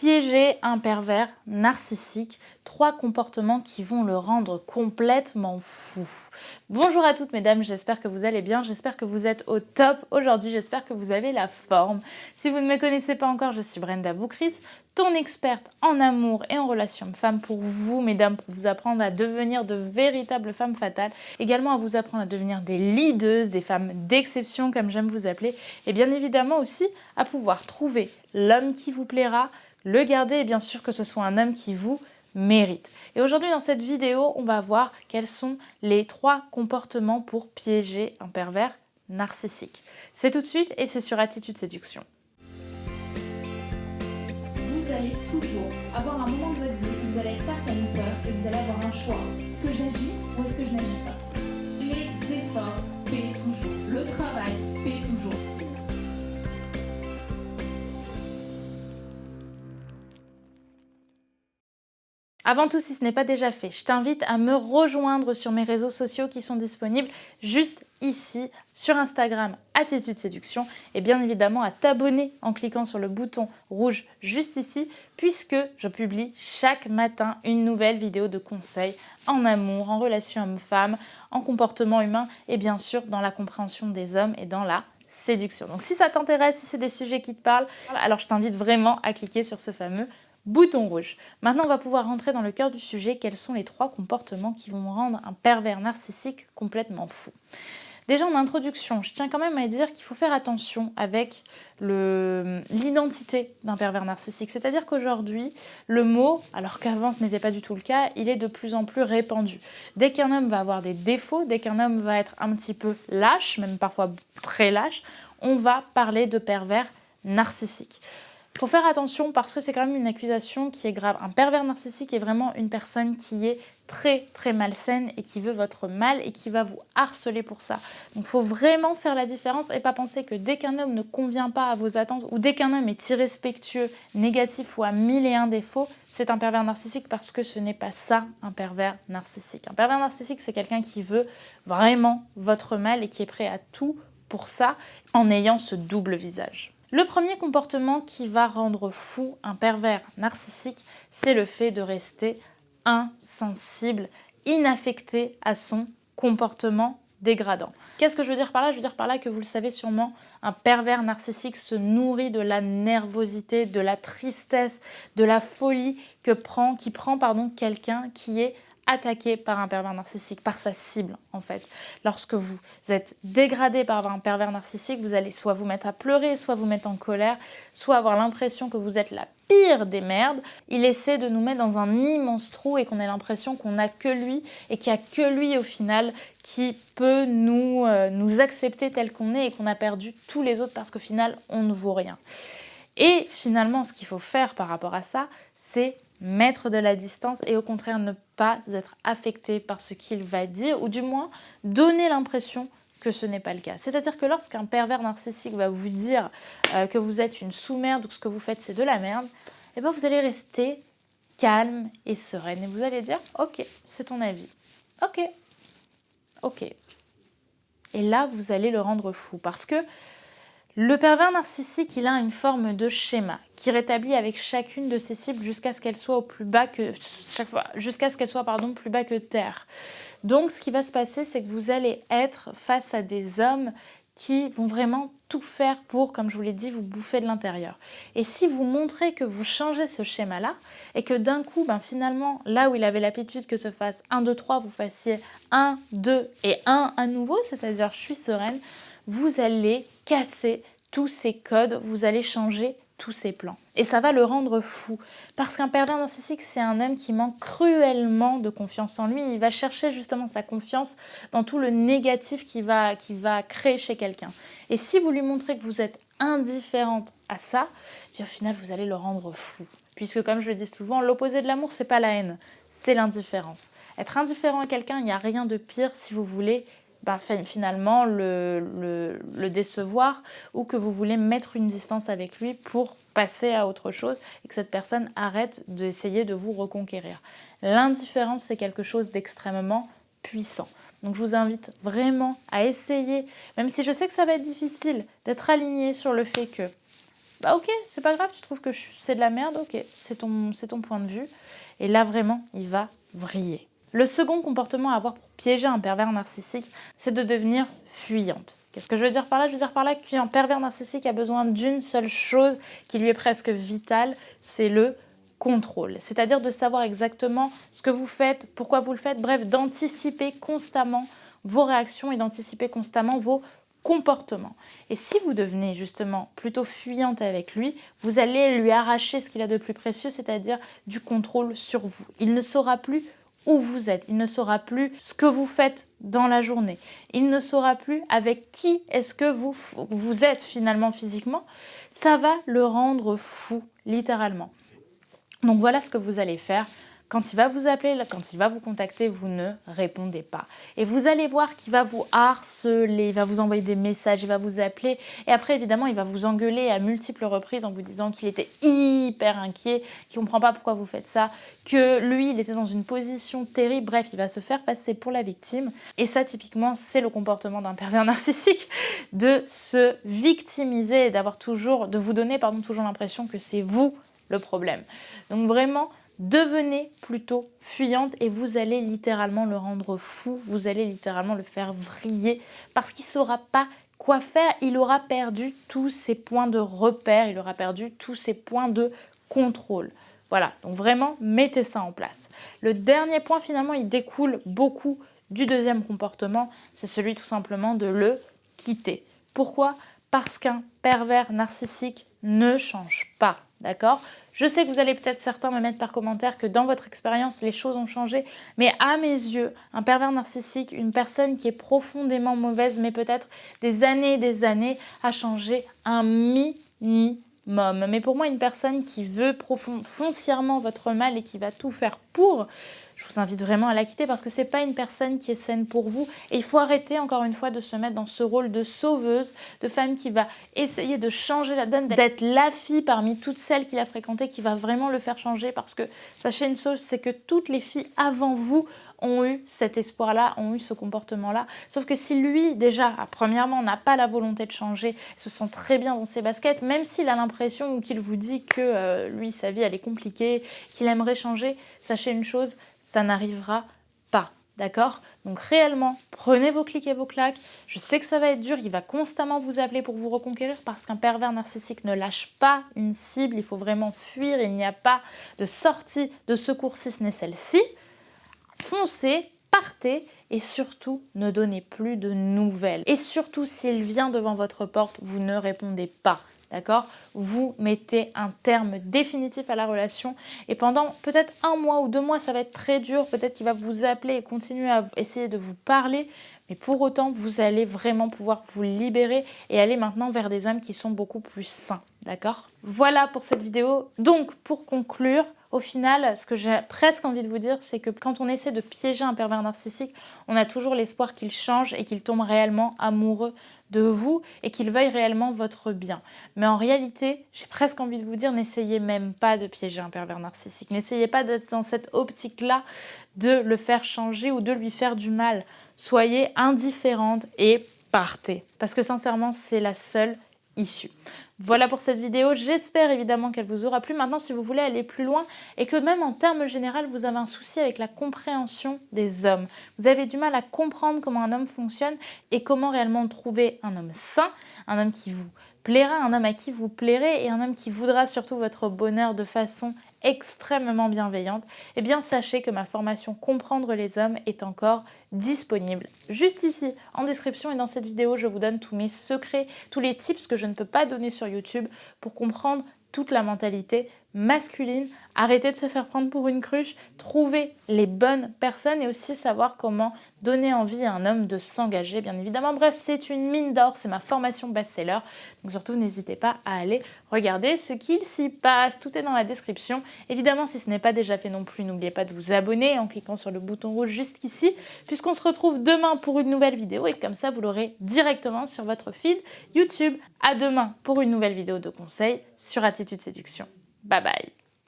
Piéger un pervers narcissique, 3 comportements qui vont le rendre complètement fou. Bonjour à toutes mesdames, j'espère que vous allez bien, j'espère que vous êtes au top aujourd'hui, j'espère que vous avez la forme. Si vous ne me connaissez pas encore, je suis Brenda Boukris, ton experte en amour et en relations femmes pour vous mesdames, pour vous apprendre à devenir de véritables femmes fatales, également à vous apprendre à devenir des leaders, des femmes d'exception comme j'aime vous appeler, et bien évidemment aussi à pouvoir trouver l'homme qui vous plaira, le garder et bien sûr que ce soit un homme qui vous mérite. Et aujourd'hui dans cette vidéo, on va voir quels sont les 3 comportements pour piéger un pervers narcissique. C'est tout de suite et c'est sur Attitude Séduction. Vous allez toujours avoir un moment de votre vie où vous allez être face à une peur et vous allez avoir un choix. Est-ce que j'agis ou est-ce que je n'agis pas? Les efforts paient toujours. Le travail paie toujours. Avant tout, si ce n'est pas déjà fait, je t'invite à me rejoindre sur mes réseaux sociaux qui sont disponibles juste ici, sur Instagram, Attitude Séduction, et bien évidemment à t'abonner en cliquant sur le bouton rouge juste ici, puisque je publie chaque matin une nouvelle vidéo de conseils en amour, en relation homme-femme, en comportement humain, et bien sûr dans la compréhension des hommes et dans la séduction. Donc si ça t'intéresse, si c'est des sujets qui te parlent, alors je t'invite vraiment à cliquer sur ce fameux bouton rouge. Maintenant, on va pouvoir rentrer dans le cœur du sujet. Quels sont les 3 comportements qui vont rendre un pervers narcissique complètement fou? Déjà en introduction, je tiens quand même à dire qu'il faut faire attention avec l'identité d'un pervers narcissique. C'est-à-dire qu'aujourd'hui, le mot, alors qu'avant ce n'était pas du tout le cas, il est de plus en plus répandu. Dès qu'un homme va avoir des défauts, dès qu'un homme va être un petit peu lâche, même parfois très lâche, on va parler de pervers narcissique. Il faut faire attention parce que c'est quand même une accusation qui est grave. Un pervers narcissique est vraiment une personne qui est très très malsaine et qui veut votre mal et qui va vous harceler pour ça. Donc il faut vraiment faire la différence et pas penser que dès qu'un homme ne convient pas à vos attentes ou dès qu'un homme est irrespectueux, négatif ou a 1001 défauts, c'est un pervers narcissique parce que ce n'est pas ça un pervers narcissique. Un pervers narcissique, c'est quelqu'un qui veut vraiment votre mal et qui est prêt à tout pour ça en ayant ce double visage. Le premier comportement qui va rendre fou un pervers narcissique, c'est le fait de rester insensible, inaffecté à son comportement dégradant. Qu'est-ce que je veux dire par là? Je veux dire par là que vous le savez sûrement, un pervers narcissique se nourrit de la nervosité, de la tristesse, de la folie qui prend quelqu'un qui est attaqué par un pervers narcissique, par sa cible en fait. Lorsque vous êtes dégradé par un pervers narcissique, vous allez soit vous mettre à pleurer, soit vous mettre en colère, soit avoir l'impression que vous êtes la pire des merdes. Il essaie de nous mettre dans un immense trou et qu'on ait l'impression qu'on n'a que lui et qu'il n'y a que lui au final qui peut nous accepter tel qu'on est et qu'on a perdu tous les autres parce qu'au final on ne vaut rien. Et finalement, ce qu'il faut faire par rapport à ça, c'est mettre de la distance et au contraire ne pas être affecté par ce qu'il va dire ou du moins donner l'impression que ce n'est pas le cas. C'est-à-dire que lorsqu'un pervers narcissique va vous dire que vous êtes une sous-merde ou que ce que vous faites c'est de la merde, eh bien vous allez rester calme et sereine et vous allez dire « Ok, c'est ton avis. Ok, ok. » Et là, vous allez le rendre fou parce que le pervers narcissique, il a une forme de schéma qui rétablit avec chacune de ses cibles jusqu'à ce qu'elle soit plus bas que terre. Donc, ce qui va se passer, c'est que vous allez être face à des hommes qui vont vraiment tout faire pour, comme je vous l'ai dit, vous bouffer de l'intérieur. Et si vous montrez que vous changez ce schéma-là et que d'un coup, finalement, là où il avait l'habitude que se fasse 1, 2, 3, vous fassiez 1, 2 et 1 à nouveau, c'est-à-dire je suis sereine, vous allez casser tous ces codes, vous allez changer tous ces plans. Et ça va le rendre fou. Parce qu'un pervers narcissique, c'est un homme qui manque cruellement de confiance en lui. Il va chercher justement sa confiance dans tout le négatif qu'il va créer chez quelqu'un. Et si vous lui montrez que vous êtes indifférente à ça, bien au final, vous allez le rendre fou. Puisque comme je le dis souvent, l'opposé de l'amour, c'est pas la haine, c'est l'indifférence. Être indifférent à quelqu'un, il n'y a rien de pire si vous voulez finalement le décevoir ou que vous voulez mettre une distance avec lui pour passer à autre chose et que cette personne arrête d'essayer de vous reconquérir. L'indifférence, c'est quelque chose d'extrêmement puissant. Donc je vous invite vraiment à essayer, même si je sais que ça va être difficile, d'être aligné sur le fait que bah ok, c'est pas grave, tu trouves que c'est de la merde, ok, c'est ton point de vue. Et là, vraiment, il va vriller. Le second comportement à avoir pour piéger un pervers narcissique, c'est de devenir fuyante. Qu'est-ce que je veux dire par là? Je veux dire par là qu'un pervers narcissique a besoin d'une seule chose qui lui est presque vitale, c'est le contrôle. C'est-à-dire de savoir exactement ce que vous faites, pourquoi vous le faites, bref, d'anticiper constamment vos réactions et d'anticiper constamment vos comportements. Et si vous devenez justement plutôt fuyante avec lui, vous allez lui arracher ce qu'il a de plus précieux, c'est-à-dire du contrôle sur vous. Il ne saura plus où vous êtes, il ne saura plus ce que vous faites dans la journée, il ne saura plus avec qui est-ce que vous êtes finalement physiquement. Ça va le rendre fou, littéralement. Donc voilà ce que vous allez faire. Quand il va vous appeler, quand il va vous contacter, vous ne répondez pas. Et vous allez voir qu'il va vous harceler, il va vous envoyer des messages, il va vous appeler. Et après, évidemment, il va vous engueuler à multiples reprises en vous disant qu'il était hyper inquiet, qu'il ne comprend pas pourquoi vous faites ça, que lui, il était dans une position terrible. Bref, il va se faire passer pour la victime. Et ça, typiquement, c'est le comportement d'un pervers narcissique, de se victimiser et de vous donner toujours l'impression que c'est vous le problème. Donc vraiment, devenez plutôt fuyante et vous allez littéralement le rendre fou, vous allez littéralement le faire vriller parce qu'il ne saura pas quoi faire, il aura perdu tous ses points de repère, il aura perdu tous ses points de contrôle. Voilà, donc vraiment, mettez ça en place. Le dernier point, finalement, il découle beaucoup du deuxième comportement, c'est celui tout simplement de le quitter. Pourquoi? Parce qu'un pervers narcissique ne change pas, d'accord? Je sais que vous allez peut-être certains me mettre par commentaire que dans votre expérience, les choses ont changé. Mais à mes yeux, un pervers narcissique, une personne qui est profondément mauvaise, mais peut-être des années et des années, a changé un minimum. Mais pour moi, une personne qui veut foncièrement votre mal et qui va tout faire pour, je vous invite vraiment à la quitter parce que c'est pas une personne qui est saine pour vous. Et il faut arrêter encore une fois de se mettre dans ce rôle de sauveuse, de femme qui va essayer de changer la donne, d'être la fille parmi toutes celles qu'il a fréquentées qui va vraiment le faire changer. Parce que sachez une chose, c'est que toutes les filles avant vous ont eu cet espoir-là, ont eu ce comportement-là. Sauf que si lui, déjà, premièrement, n'a pas la volonté de changer, se sent très bien dans ses baskets, même s'il a l'impression ou qu'il vous dit que lui, sa vie, elle est compliquée, qu'il aimerait changer, sachez une chose, ça n'arrivera pas, d'accord? Donc réellement, prenez vos clics et vos claques. Je sais que ça va être dur, il va constamment vous appeler pour vous reconquérir parce qu'un pervers narcissique ne lâche pas une cible, il faut vraiment fuir, il n'y a pas de sortie de secours si ce n'est celle-ci. Foncez, partez et surtout ne donnez plus de nouvelles. Et surtout s'il vient devant votre porte, vous ne répondez pas. D'accord? Vous mettez un terme définitif à la relation et pendant peut-être 1 mois ou 2 mois, ça va être très dur. Peut-être qu'il va vous appeler et continuer à essayer de vous parler. Mais pour autant, vous allez vraiment pouvoir vous libérer et aller maintenant vers des hommes qui sont beaucoup plus sains. D'accord? Voilà pour cette vidéo. Donc, pour conclure, au final, ce que j'ai presque envie de vous dire, c'est que quand on essaie de piéger un pervers narcissique, on a toujours l'espoir qu'il change et qu'il tombe réellement amoureux de vous et qu'il veuille réellement votre bien. Mais en réalité, j'ai presque envie de vous dire, n'essayez même pas de piéger un pervers narcissique. N'essayez pas d'être dans cette optique-là de le faire changer ou de lui faire du mal. Soyez indifférente et partez. Parce que sincèrement, c'est la seule issue. Voilà pour cette vidéo, j'espère évidemment qu'elle vous aura plu. Maintenant, si vous voulez aller plus loin et que même en termes généraux, vous avez un souci avec la compréhension des hommes, vous avez du mal à comprendre comment un homme fonctionne et comment réellement trouver un homme sain, un homme qui vous plaira, un homme à qui vous plairez et un homme qui voudra surtout votre bonheur de façon extrêmement bienveillante, eh bien sachez que ma formation Comprendre les hommes est encore disponible. Juste ici, en description et dans cette vidéo, je vous donne tous mes secrets, tous les tips que je ne peux pas donner sur YouTube pour comprendre toute la mentalité masculine, arrêter de se faire prendre pour une cruche, trouver les bonnes personnes et aussi savoir comment donner envie à un homme de s'engager, bien évidemment. Bref, c'est une mine d'or, c'est ma formation best-seller. Donc surtout, n'hésitez pas à aller regarder ce qu'il s'y passe. Tout est dans la description. Évidemment, si ce n'est pas déjà fait non plus, n'oubliez pas de vous abonner en cliquant sur le bouton rouge juste ici, puisqu'on se retrouve demain pour une nouvelle vidéo et comme ça, vous l'aurez directement sur votre feed YouTube. À demain pour une nouvelle vidéo de conseils sur Attitude Séduction. Bye bye.